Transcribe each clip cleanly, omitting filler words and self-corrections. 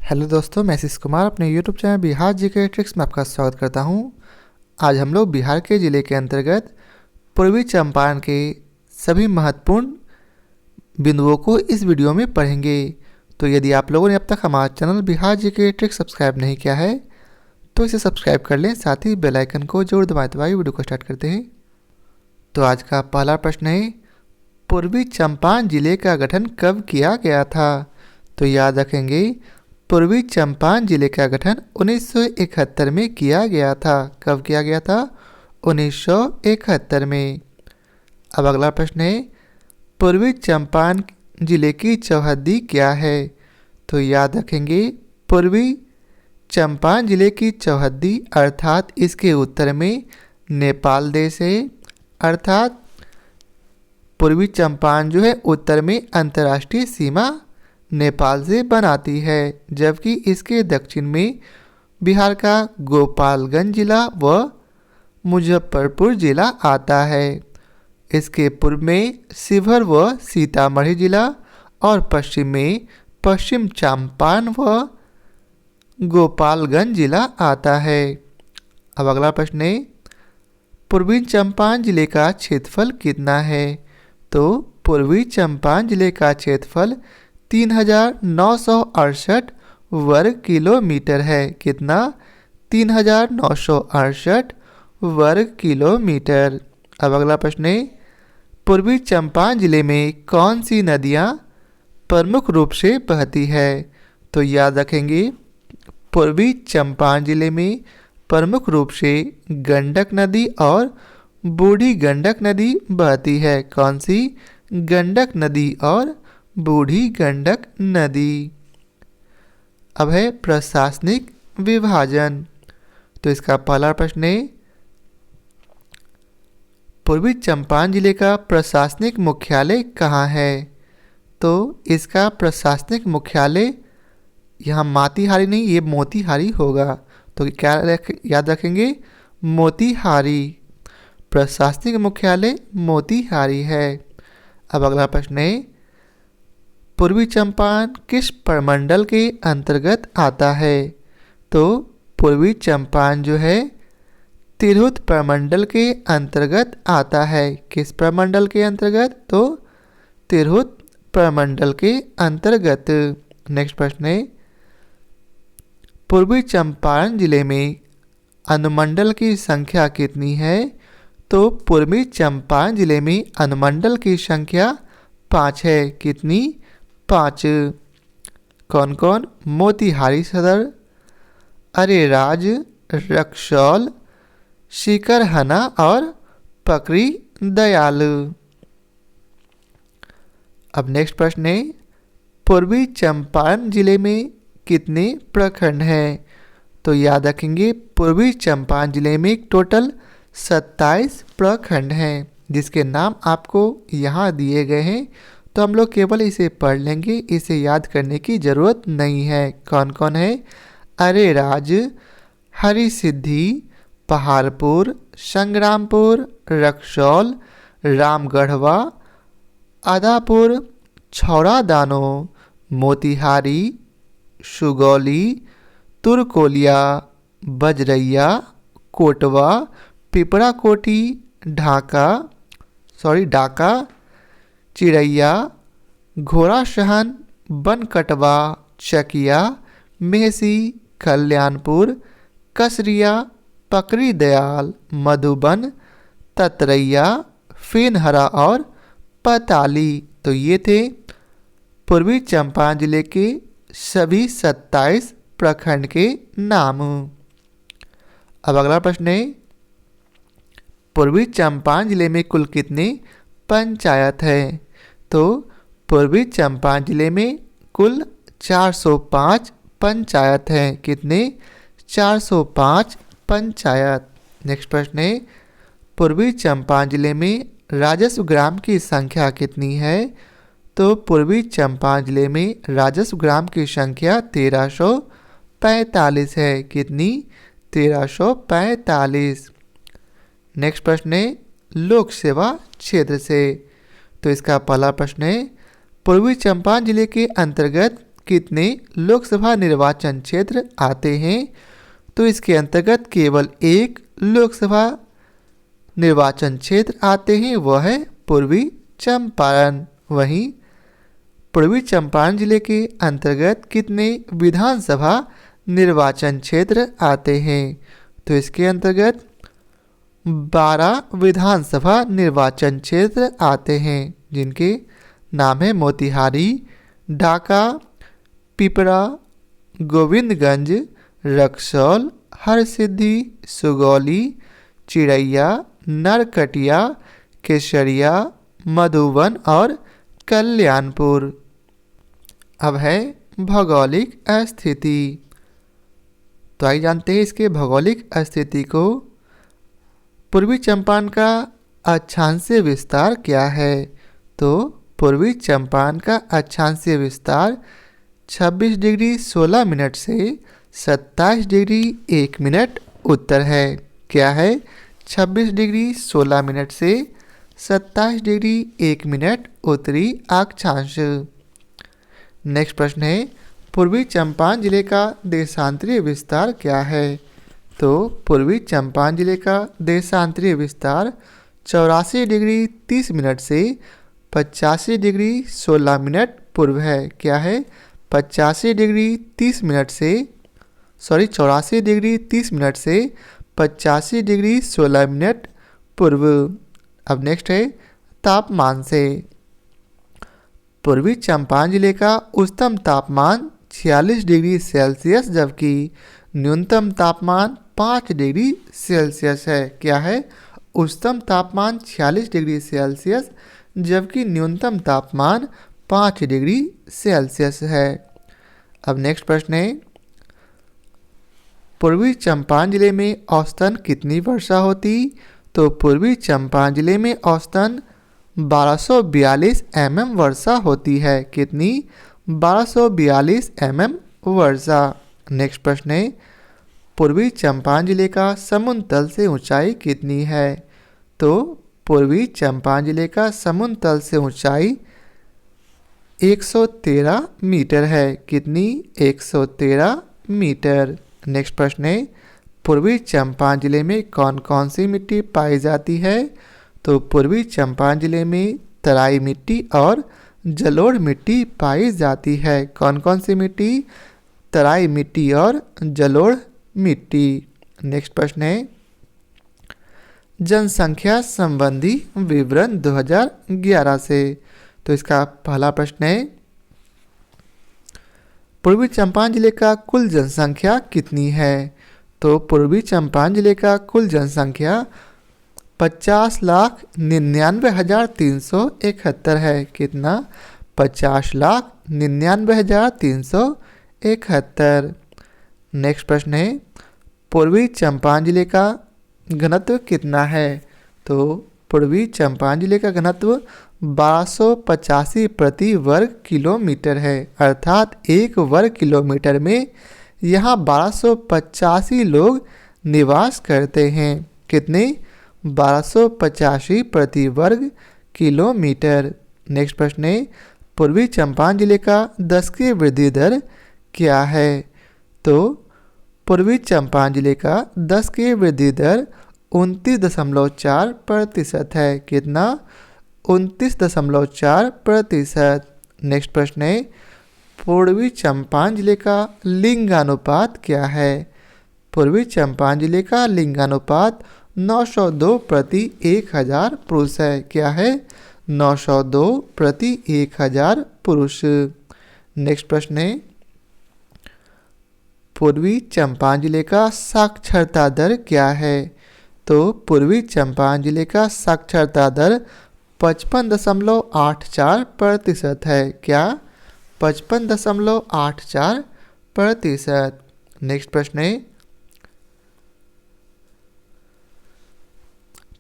Hello दोस्तों, मैं आशीष कुमार अपने YouTube channel Bihar GK tricks में आपका स्वागत करता हूं। आज हम लोग बिहार के ज़िले के अंतर्गत पूर्वी चंपारण के सभी महत्वपूर्ण बिंदुओं को इस वीडियो में पढ़ेंगे। तो यदि आप लोगों ने अब तक हमारा channel Bihar GK tricks subscribe नहीं किया है तो इसे सब्सक्राइब कर लें, साथ ही बेल आइकन को जरूर दबाएं। वीडियो को स्टार्ट करते हैं। तो आज का पहला प्रश्न है, पूर्वी चंपारण जिले का गठन कब किया गया था? तो याद रखेंगे, पूर्वी चंपारण जिले का गठन 1971 में किया गया था। कब किया गया था? 1971 में। अब अगला प्रश्न है, पूर्वी चंपारण जिले की चौहद्दी क्या है? तो याद रखेंगे, पूर्वी चंपारण जिले की चौहद्दी अर्थात इसके उत्तर में नेपाल देश है। अर्थात पूर्वी चंपारण जो है उत्तर में अंतर्राष्ट्रीय सीमा नेपाल से बनाती है, जबकि इसके दक्षिण में बिहार का गोपालगंज जिला व मुजफ्फरपुर जिला आता है। इसके पूर्व में शिवहर व सीतामढ़ी जिला और पश्चिम में पश्चिम चंपारण व गोपालगंज जिला आता है। अब अगला प्रश्न है, पूर्वी चंपारण जिले का क्षेत्रफल कितना है? तो पूर्वी चंपारण जिले का क्षेत्रफल 3,968 वर्ग किलोमीटर है। कितना? 3,968 वर्ग किलोमीटर। अब अगला प्रश्न है, पूर्वी चंपारण जिले में कौन सी नदियां प्रमुख रूप से बहती है? तो याद रखेंगे, पूर्वी चंपारण जिले में प्रमुख रूप से गंडक नदी और बूढ़ी गंडक नदी बहती है। कौन सी? गंडक नदी और बूढ़ी गंडक नदी। अब है प्रशासनिक विभाजन। तो इसका पहला प्रश्न है, पूर्वी चंपारण जिले का प्रशासनिक मुख्यालय कहाँ है? तो इसका प्रशासनिक मुख्यालय यहाँ मोतिहारी नहीं, ये मोतिहारी होगा। तो क्या याद रखेंगे? मोतिहारी। प्रशासनिक मुख्यालय मोतिहारी है। अब अगला प्रश्न है, पूर्वी चंपारण किस प्रमंडल के अंतर्गत आता है? तो पूर्वी चंपारण जो है तिरहुत प्रमंडल के अंतर्गत आता है। किस प्रमंडल के अंतर्गत? तो तिरहुत प्रमंडल के अंतर्गत। नेक्स्ट प्रश्न है, पूर्वी चंपारण जिले में अनुमंडल की संख्या कितनी है? तो पूर्वी चंपारण जिले में अनुमंडल की संख्या 5 है। कितनी? 5। कौन कौन? मोतिहारी सदर, अरेराज, रक्सौल, सिकरहना और पकरी दयाल। अब नेक्स्ट प्रश्न है, पूर्वी चंपारण जिले में कितने प्रखंड हैं? तो याद रखेंगे, पूर्वी चंपारण जिले में टोटल 27 प्रखंड हैं, जिसके नाम आपको यहाँ दिए गए हैं। तो हम लोग केवल इसे पढ़ लेंगे, इसे याद करने की ज़रूरत नहीं है। कौन कौन है? अरेराज, हरिसिद्धि, पहाड़पुर, संग्रामपुर, रक्सौल, रामगढ़वा, आदापुर, छौड़ादानो, मोतिहारी, सुगौली, तुरकोलिया, बजरैया, कोटवा, पिपराकोठी, डाका, चिड़ैया, घोड़ासहन, बनकटवा, चकिया, मेहसी, कल्याणपुर, कसरिया, पकरी दयाल, मधुबन, ततरैया, फेनहरा और पताली। तो ये थे पूर्वी चंपारण जिले के सभी 27 प्रखंड के नाम। अब अगला प्रश्न है, पूर्वी चंपारण जिले में कुल कितने पंचायत है? तो पूर्वी चंपारण जिले में कुल 405 पंचायत हैं। कितने? 405 पंचायत। नेक्स्ट प्रश्न है, पूर्वी चंपारण जिले में राजस्व ग्राम की संख्या कितनी है? तो पूर्वी चंपारण जिले में राजस्व ग्राम की संख्या 1345 है। कितनी? 1345। नेक्स्ट प्रश्न है, लोक सेवा क्षेत्र से। तो इसका पहला प्रश्न है, पूर्वी चंपारण जिले के अंतर्गत कितने लोकसभा निर्वाचन क्षेत्र आते हैं? तो इसके अंतर्गत केवल एक लोकसभा निर्वाचन क्षेत्र आते हैं, वह है पूर्वी चंपारण। वहीं पूर्वी चंपारण जिले के अंतर्गत कितने विधानसभा निर्वाचन क्षेत्र आते हैं? तो इसके अंतर्गत 12 विधानसभा निर्वाचन क्षेत्र आते हैं, जिनके नाम है मोतिहारी, ढाका, पिपरा, गोविंदगंज, रक्सौल, हरसिद्धि, सुगौली, चिड़ैया, नरकटिया, केसरिया, मधुबन और कल्याणपुर। अब है भौगोलिक स्थिति। तो आइए जानते हैं इसके भौगोलिक स्थिति को। पूर्वी चंपारण का अक्षांशीय विस्तार क्या है? तो पूर्वी चंपारण का अक्षांशीय विस्तार 26 डिग्री 16 मिनट से 27 डिग्री 1 मिनट उत्तर है। क्या है? 26 डिग्री 16 मिनट से 27 डिग्री 1 मिनट उत्तरी अक्षांश। नेक्स्ट प्रश्न है, पूर्वी चंपारण जिले का देशांतरीय विस्तार क्या है? तो पूर्वी चंपारण जिले का देशांतरीय विस्तार 84 डिग्री 30 मिनट से 85 डिग्री 16 मिनट पूर्व है। क्या है? 85 डिग्री 30 मिनट से 84 डिग्री 30 मिनट से 85 डिग्री 16 मिनट पूर्व। अब नेक्स्ट है तापमान से। पूर्वी चंपारण जिले का उच्चतम तापमान 46 डिग्री सेल्सियस जबकि न्यूनतम तापमान 5 डिग्री सेल्सियस है। क्या है? उच्चतम तापमान 46 डिग्री सेल्सियस जबकि न्यूनतम तापमान 5 डिग्री सेल्सियस है। अब नेक्स्ट प्रश्न है, पूर्वी चंपारण जिले में औसतन कितनी वर्षा होती? तो पूर्वी चंपारण जिले में औसतन 1242 mm वर्षा होती है। कितनी? 1242 mm वर्षा। नेक्स्ट प्रश्न है, पूर्वी चंपारण जिले का समुद्र तल से ऊंचाई कितनी है? तो पूर्वी चंपारण जिले का समुद्र तल से ऊंचाई 113 मीटर है। कितनी? 113 मीटर। नेक्स्ट प्रश्न है, पूर्वी चंपारण जिले में कौन कौन सी मिट्टी पाई जाती है? तो पूर्वी चंपारण जिले में तराई मिट्टी और जलोढ़ मिट्टी पाई जाती है। कौन कौन सी मिट्टी? तराई मिट्टी और जलोढ़ मिट्टी। नेक्स्ट प्रश्न है, जनसंख्या संबंधी विवरण 2011 से। तो इसका पहला प्रश्न है, पूर्वी चंपारण जिले का कुल जनसंख्या कितनी है? तो पूर्वी चंपारण जिले का कुल जनसंख्या 50,99,371 है। कितना? 50,99,371। नेक्स्ट प्रश्न है, पूर्वी चंपारण जिले का घनत्व कितना है? तो पूर्वी चंपारण जिले का घनत्व 1285 प्रति वर्ग किलोमीटर है। अर्थात 1 वर्ग किलोमीटर में यहाँ 1285 लोग निवास करते हैं। कितने? 1285 प्रति वर्ग किलोमीटर। नेक्स्ट प्रश्न है, पूर्वी चंपारण जिले का दशकीय वृद्धि दर क्या है? तो पूर्वी चंपारण जिले का दशकीय वृद्धि दर 29.4% है। कितना? 29.4%। नेक्स्ट प्रश्न है, पूर्वी चंपारण जिले का लिंगानुपात क्या है? पूर्वी चंपारण जिले का लिंगानुपात 902 प्रति 1000 पुरुष है। क्या है? 902 प्रति 1000 पुरुष। नेक्स्ट प्रश्न है, पूर्वी चंपारण जिले का साक्षरता दर क्या है? तो पूर्वी चंपारण जिले का साक्षरता दर 55.84% है। क्या? 55.84%। नेक्स्ट प्रश्न है,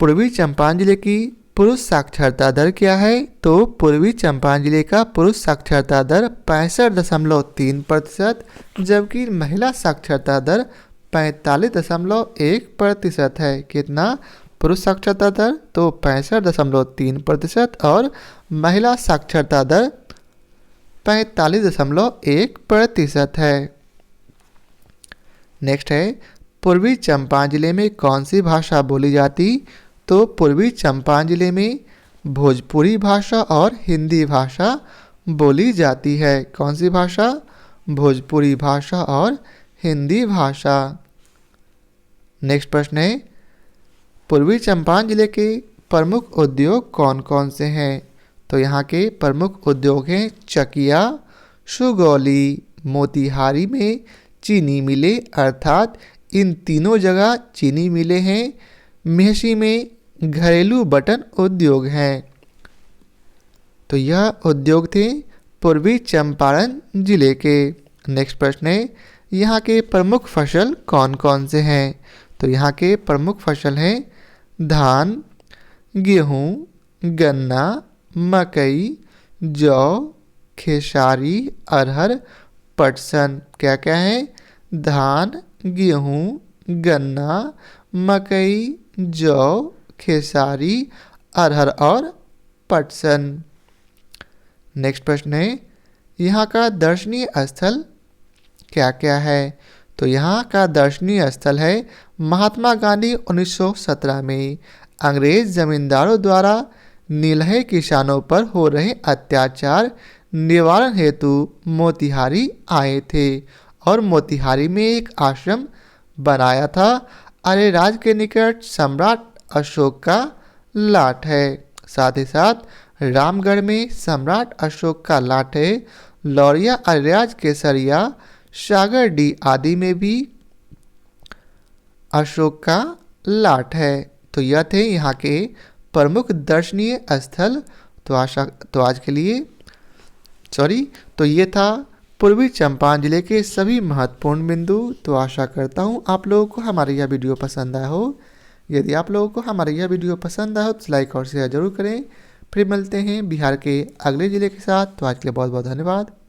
पूर्वी चंपारण जिले की पुरुष साक्षरता दर क्या है? तो पूर्वी चंपारण जिले का पुरुष साक्षरता दर 65.3% जबकि महिला साक्षरता दर 45.1% है। कितना? पुरुष साक्षरता दर तो 65.3% और महिला साक्षरता दर 45.1% है। नेक्स्ट है, पूर्वी चंपारण जिले में कौन सी भाषा बोली जाती? तो पूर्वी चंपारण जिले में भोजपुरी भाषा और हिंदी भाषा बोली जाती है। कौन सी भाषा? भोजपुरी भाषा और हिंदी भाषा। नेक्स्ट प्रश्न है, पूर्वी चंपारण जिले के प्रमुख उद्योग कौन कौन से हैं? तो यहाँ के प्रमुख उद्योग हैं चकिया, सुगौली, मोतिहारी में चीनी मिलें, अर्थात इन तीनों जगह चीनी मिलें हैं। मेहसी में घरेलू बटन उद्योग हैं। तो यह उद्योग थे पूर्वी चंपारण जिले के। नेक्स्ट प्रश्न है, यहाँ के प्रमुख फसल कौन कौन से हैं? तो यहाँ के प्रमुख फसल हैं धान, गेहूँ, गन्ना, मकई, जौ, खेसारी, अरहर, पटसन। क्या क्या है? धान, गेहूँ, गन्ना, मकई, जौ, खेसारी, अरहर और पटसन। नेक्स्ट प्रश्न है, यहाँ का दर्शनीय स्थल क्या क्या है? तो यहाँ का दर्शनीय स्थल है महात्मा गांधी 1917 में अंग्रेज जमींदारों द्वारा नीलहे किसानों पर हो रहे अत्याचार निवारण हेतु मोतिहारी आए थे और मोतिहारी में एक आश्रम बनाया था। अरेराज के निकट सम्राट अशोक का लाट है। साथ ही साथ रामगढ़ में सम्राट अशोक का लाट है। लौरिया, अरेराज, केसरिया, सागरडी आदि में भी अशोक का लाट है। तो यह थे यहाँ के प्रमुख दर्शनीय स्थल। तो आज के लिए तो ये था पूर्वी चंपारण जिले के सभी महत्वपूर्ण बिंदु। तो आशा करता हूँ आप लोगों को हमारी यह वीडियो पसंद आया हो। यदि आप लोगों को हमारी यह वीडियो पसंद आया हो तो लाइक और शेयर जरूर करें। फिर मिलते हैं बिहार के अगले ज़िले के साथ। तो आज के लिए बहुत बहुत धन्यवाद।